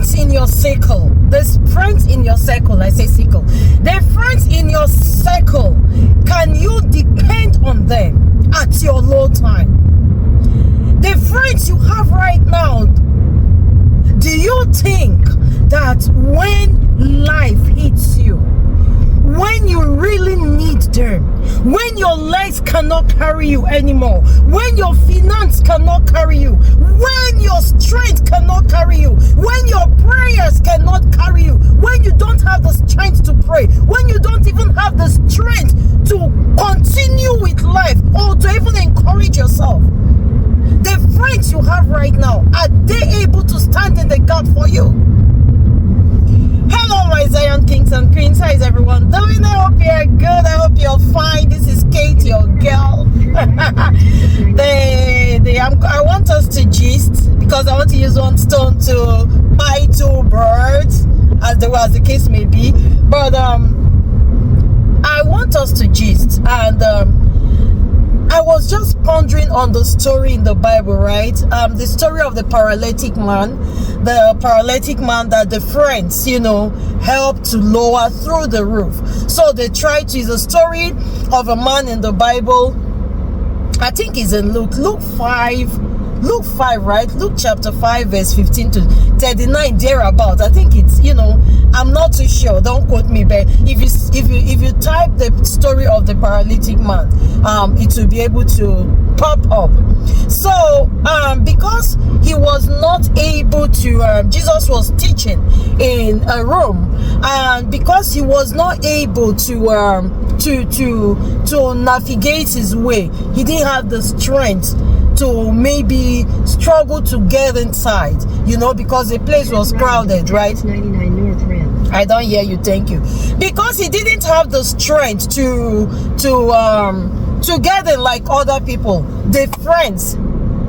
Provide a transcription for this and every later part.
friends in your circle, there's friends in your circle, I say circle, the friends in your circle, can you depend on them at your low time? The friends you have right now, do you think that when life hits you, when you really need them, when your legs cannot carry you anymore, when your finance cannot carry you, when your strength cannot carry you, when your prayers cannot carry you, when you don't have the strength to pray, when you don't even have the strength to continue with life or to even encourage yourself, the friends you have right now, are they able to stand in the gap for you? Hello, my Zion Kings and Queens. How is everyone doing? I hope you're good. I hope you're fine. This is Kate, your girl. I want us to gist, because I want to use one stone to buy two birds, as the case may be. But I want us to gist, and I was just pondering on the story in the Bible, right? The story of the paralytic man that the friends, helped to lower through the roof. So they tried to, is a story of a man in the Bible. I think it's in Luke 5, right? Luke chapter 5, verse 15 to 39, thereabout. I think it's, I'm not too sure. Don't quote me, but if you type the story of the paralytic man, it will be able to pop up. So, because he was not able to, Jesus was teaching in a room, and because he was not able to navigate his way, he didn't have the strength to maybe struggle to get inside, because the place was crowded, right? 99 North Rim. I don't hear you, thank you. Because he didn't have the strength to get in like other people. The friends,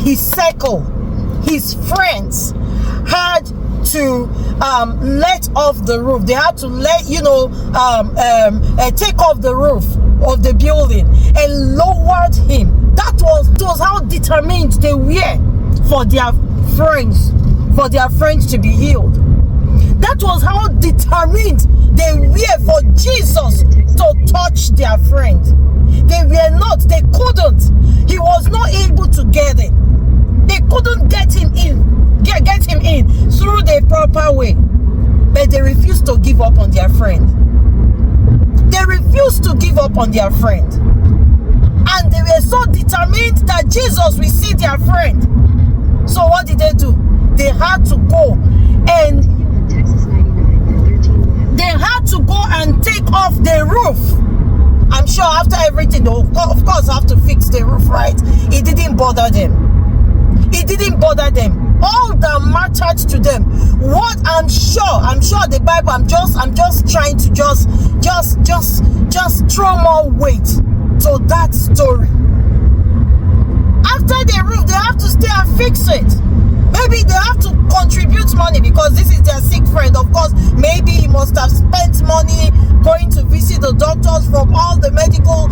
his circle, his friends had to let off the roof. They had to take off the roof of the building and lowered him. That was how determined they were for their friends to be healed. That was how determined they were for Jesus to touch their friend. They couldn't. He was not able to get in. They couldn't get him in through the proper way. But they refused to give up on their friend. They refused to give up on their friend. And they were so determined that Jesus will see their friend. So what did they do? They had to go and take off the roof. I'm sure after everything, of course, have to fix the roof, right? It didn't bother them. It didn't bother them. All that mattered to them. What I'm sure the Bible. I'm just trying to just throw more weight to that story. After the roof, they have to stay and fix it. Maybe they have to contribute money because this is their sick friend. Of course, maybe he must have spent money going to visit the doctors from all the medical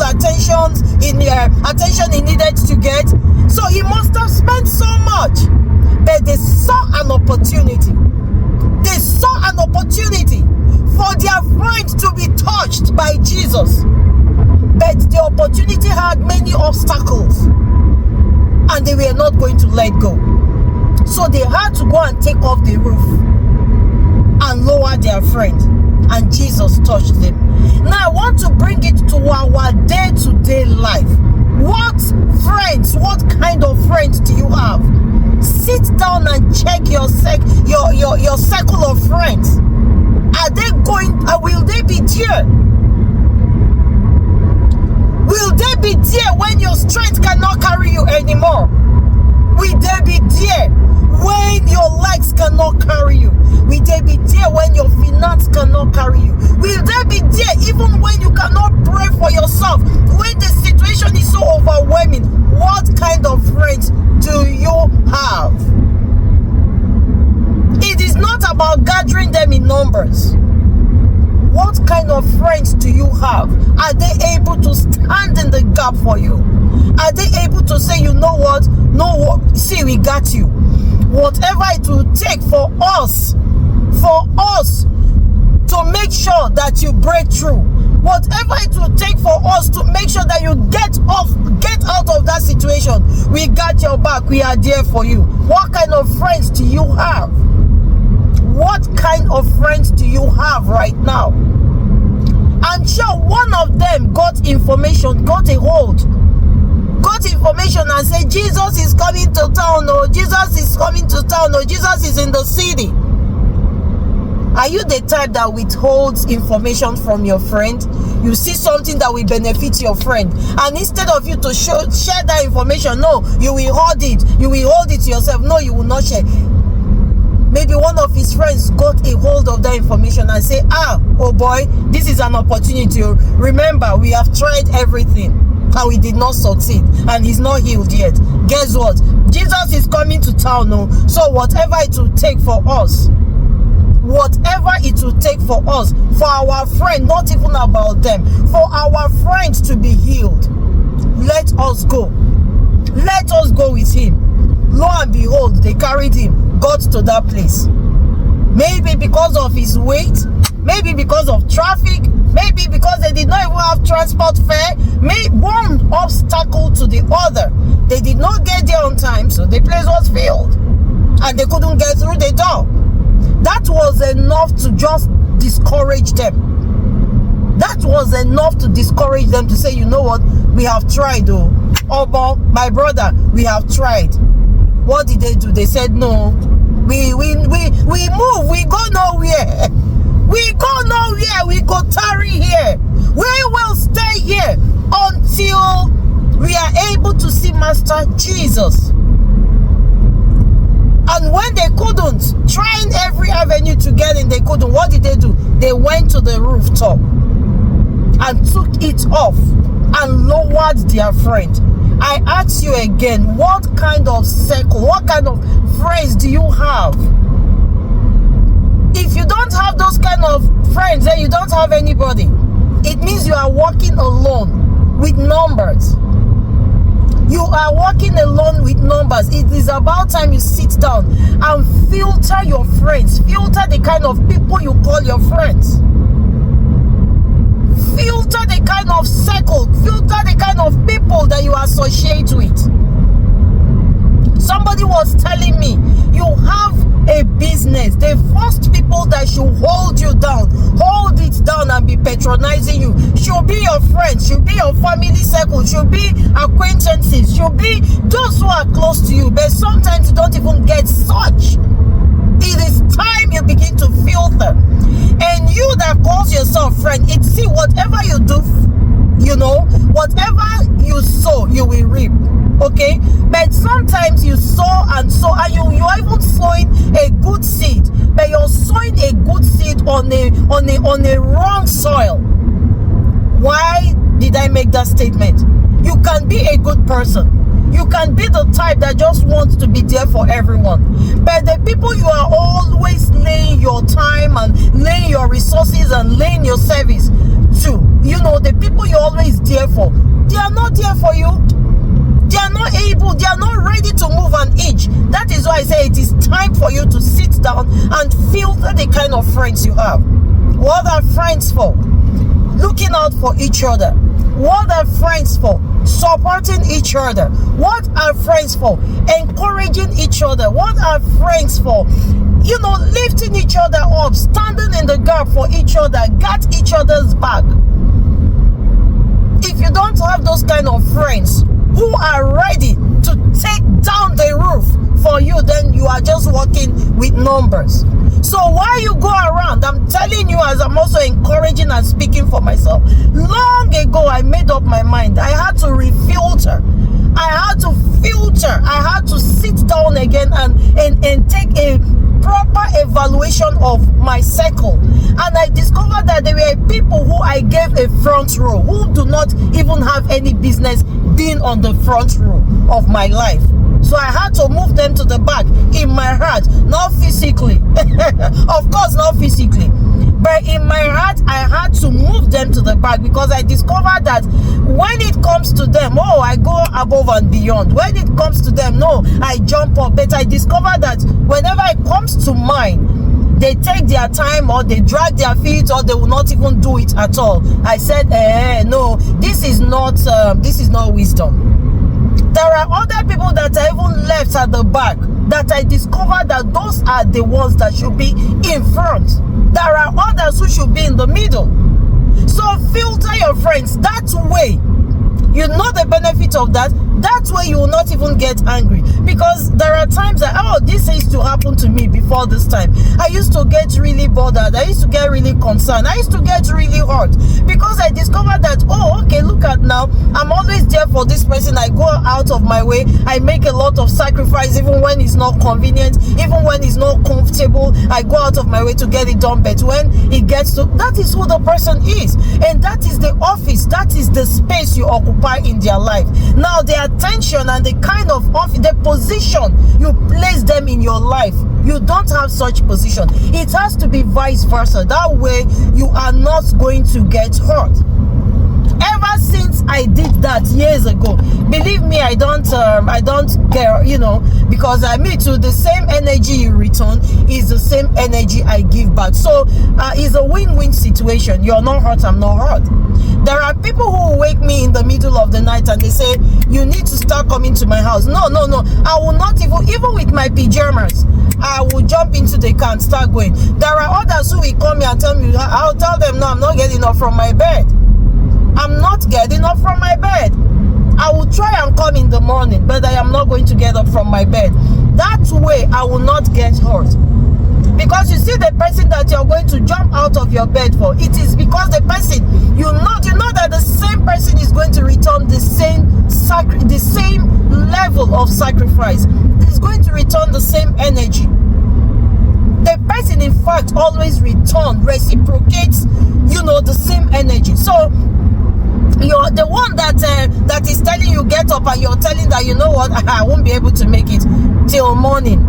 attention he needed to get. So he must have spent so much. But they saw an opportunity. They saw an opportunity for their friend to be touched by Jesus. But the opportunity had many obstacles, and they were not going to let go. So they had to go and take off the roof and lower their friend, and Jesus touched them. Now I want to bring it to our day-to-day life. What kind of friends do you have? Sit down and check your circle of friends. Are they going? Will they be there? Will they be there when your strength cannot carry you anymore? Will they be there when your legs cannot carry you? Will they be there when your finance cannot carry you? Will they be there even when you cannot pray for yourself? When the situation is so overwhelming, what kind of friends do you have? It is not about gathering them in numbers. What kind of friends do you have? Are they able to stand in the gap for you? Are they able to say, you know what? No, see, we got you. whatever it will take for us to make sure that you break through, whatever it will take for us to make sure that you get out of that situation, we got your back. We are there for you. What kind of friends do you have? What kind of friends do you have right now? I'm sure one of them got information, got information and said, Jesus is coming to town, or Jesus is coming to town, or Jesus is in the city. Are you the type that withholds information from your friend? You see something that will benefit your friend, and instead of you to share that information, no, you will hold it. You will hold it to yourself. No, you will not share. Maybe one of his friends got a hold of that information and say, oh boy, this is an opportunity. Remember, we have tried everything and we did not succeed, and he's not healed yet. Guess what? Jesus is coming to town, no? So whatever it will take for us, for our friend, not even about them, for our friends to be healed, let us go. Let us go with him. Lo and behold, they carried him, got to that place. Maybe because of his weight, maybe because of traffic, maybe because they did not even have transport fare, one obstacle to the other. They did not get there on time, so the place was filled and they couldn't get through the door. That was enough to just discourage them. That was enough to discourage them, to say, you know what, we have tried, though. Oh, my brother, we have tried. What did they do? They said, no, we move, we go nowhere. We go nowhere, we go tarry here. We will stay here until we are able to see Master Jesus. And when they couldn't, trying every avenue to get in, they couldn't. What did they do? They went to the rooftop and took it off and lowered their friend. I ask you again, what kind of circle, what kind of friends do you have? If you don't have those kind of friends, then you don't have anybody. It means you are walking alone with numbers. You are walking alone with numbers. It is about time you sit down and filter your friends. Filter the kind of people you call your friends. Filter the kind of circle. Filter the kind of people that you associate with. Somebody was telling me, you have a business. The first people that should hold you down, hold it down and be patronizing you, should be your friends, should be your family circle, should be acquaintances, should be those who are close to you. But sometimes you don't even get such. It is time you begin to filter. And you that calls yourself friend, see, whatever you do, you know, whatever you sow, you will reap. Okay, but sometimes you sow and you are even sowing a good seed, but you're sowing a good seed on a wrong soil. Why did I make that statement? You can be a good person. You can be the type that just wants to be there for everyone. But the people you are always laying your time and laying your resources and laying your service to, you know, the people you're always there for, they are not there for you. They are not able, they are not ready to move an inch. That is why I say it is time for you to sit down and filter the kind of friends you have. What are friends for? Looking out for each other. What are friends for? Supporting each other. What are friends for? Encouraging each other. What are friends for? You know, lifting each other up, standing in the gap for each other, got each other's back. If you don't have those kind of friends who are ready to take down the roof for you, then you are just working with numbers. So while you go around, I'm telling you, as I'm also encouraging and speaking for myself, long ago I made up my mind. I had to refilter. I had to filter. I had to sit down again and take a proper evaluation of my circle. And I discovered that there were people who I gave a front row, who do not even have any business being on the front row of my life. So I had to move them to the back in my heart, not physically. Of course, not physically. But in my heart, I had to move them them to the back, because I discovered that when it comes to them, oh, I go above and beyond. When it comes to them, no, I jump up. But I discovered that whenever it comes to mine, they take their time, or they drag their feet, or they will not even do it at all. I said, no, this is not wisdom. There are other people that are even left at the back, that I discovered that those are the ones that should be in front. There are others who should be in the middle. So filter your friends. That way, you know the benefit of that. That way you will not even get angry, because there are times that, oh, this used to happen to me before this time. I used to get really bothered. I used to get really concerned. I used to get really hurt, because I discovered that, oh, okay, look at now, I'm always there for this person. I go out of my way. I make a lot of sacrifice, even when it's not convenient, even when it's not comfortable. I go out of my way to get it done. But when it gets to, that is who the person is, and that is the office, that is the space you occupy in their life. Now the attention and the kind of office, the position you place them in your life, you don't have such position. It has to be vice versa. That way you are not going to get hurt. Ever since I did that years ago, believe me, I don't care, because I mean, to the same energy you return is the same energy I give back. So it's a win-win situation. You're not hurt, I'm not hurt. There are people who wake me in the middle of the night and they say, you need to start coming to my house. No. I will not even with my pajamas, I will jump into the car and start going. There are others who will call me and tell me, I'll tell them, no, I'm not getting up from my bed. I'm not getting up from my bed. I will try and come in the morning, but I am not going to get up from my bed. That way I will not get hurt. Because you see, the person that you're going to jump out of your bed for, it is because the person, you know that the same person is going to return the same level of sacrifice. Is going to return the same energy. The person, in fact, always reciprocates, the same energy. So you're the one that is telling you get up, and you're telling that, you know what, I won't be able to make it till morning.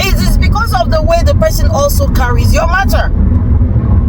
It is because of the way the person also carries your matter.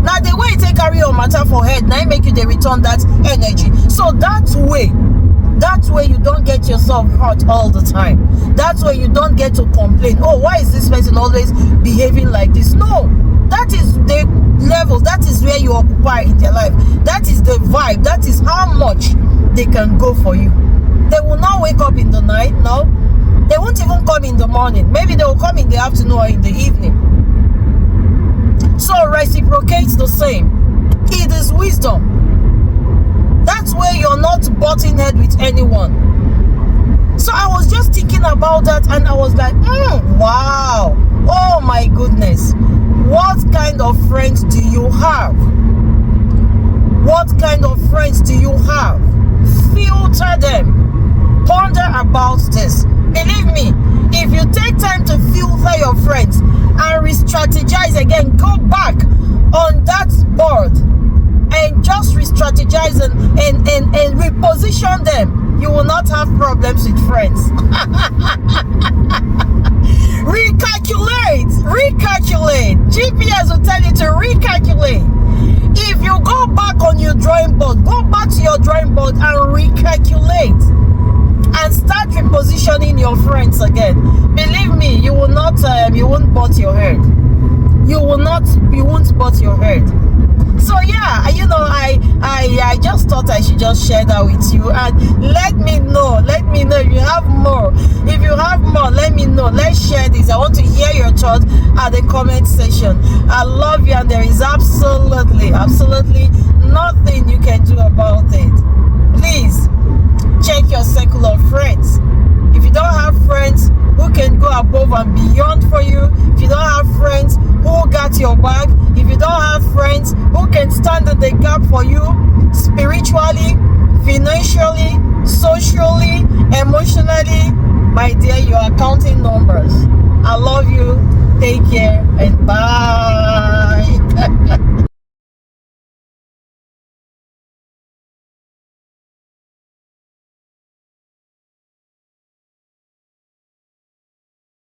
Now the way they carry your matter for head, now make you they return that energy. So that way you don't get yourself hurt all the time. That's why you don't get to complain, oh, why is this person always behaving like this? No, that is the level, that is where you occupy in their life. That is the vibe, that is how much they can go for you. They will not wake up in the night, no. They won't even come in the morning. Maybe they will come in the afternoon or in the evening. So reciprocate the same. It is wisdom. That's where you're not butting head with anyone. So I was just thinking about that, and I was like, wow. Oh my goodness. What kind of friends do you have? What kind of friends do you have? Filter them. Ponder about this. Believe me, if you take time to filter your friends and re-strategize again, go back on that board and just re-strategize and reposition them, you will not have problems with friends. Recalculate. GPS will tell you to recalculate. If you go back on your drawing board, go back to your drawing board and recalculate and start repositioning your friends again. Believe me, you will not you won't butt your head. You won't butt your head. So yeah, I just thought I should just share that with you, and let me know if you have more. If you have more, let me know. Let's share this. I want to hear your thoughts at the comment section. I love you, and there is absolutely nothing you can do about it. Please check your circle of friends. If you don't have friends who can go above and beyond for you, if you don't have friends who got your back, if you don't have friends who can stand in the gap for you spiritually, financially, socially, emotionally, my dear, you are counting numbers. I love you. Take care and bye.